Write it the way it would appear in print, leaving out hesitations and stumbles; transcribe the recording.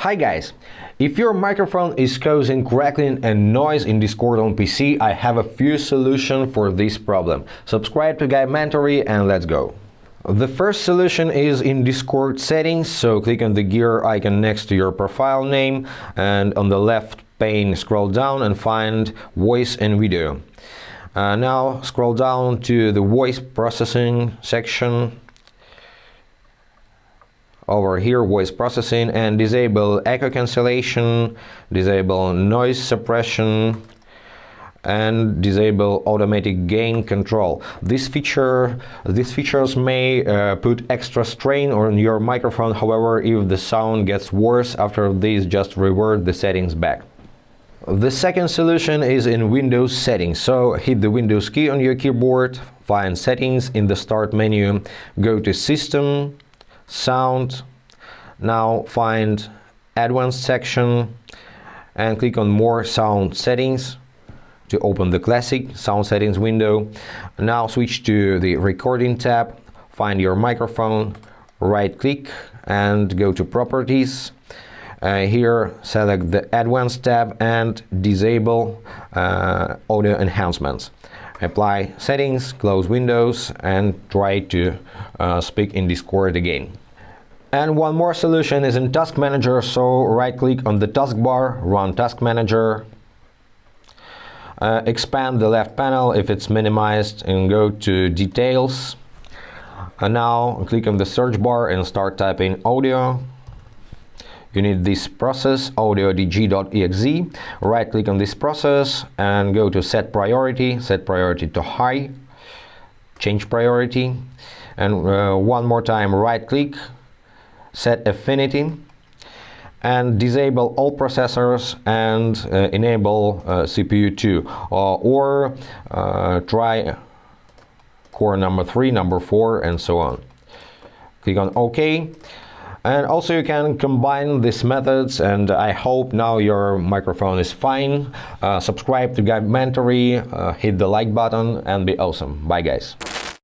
Hi guys, if your microphone is causing crackling and noise in Discord on PC, I have a few solutions for this problem. Subscribe to Guy Mentory and let's go. The first solution is in Discord settings, so click on the gear icon next to your profile name and on the left pane scroll down and find voice and video. Now scroll down to the voice processing section. Over here, voice processing, and disable echo cancellation, disable noise suppression, and disable automatic gain control. These features may put extra strain on your microphone. However, if the sound gets worse after this, just revert the settings back. The second solution is in Windows settings. So hit the Windows key on your keyboard, find settings in the start menu, go to System, Sound, now find Advanced section and click on More Sound Settings to open the classic sound settings window. Now switch to the Recording tab, find your microphone, right click and go to Properties. Here select the Advanced tab and disable audio enhancements. Apply settings, close Windows and try to speak in Discord again. And one more solution is in Task Manager, so right click on the taskbar, run Task Manager, expand the left panel if it's minimized and go to Details. And now click on the search bar and start typing audio. You need this process, audio.dg.exe. Right click on this process and go to set priority to high, change priority, and one more time right click, set affinity, and disable all processors and enable CPU 2 or try core number 3, number 4 and so on. Click on OK. And also you can combine these methods, and I hope now your microphone is fine. Subscribe to Guy Mentory, hit the like button and be awesome. Bye guys.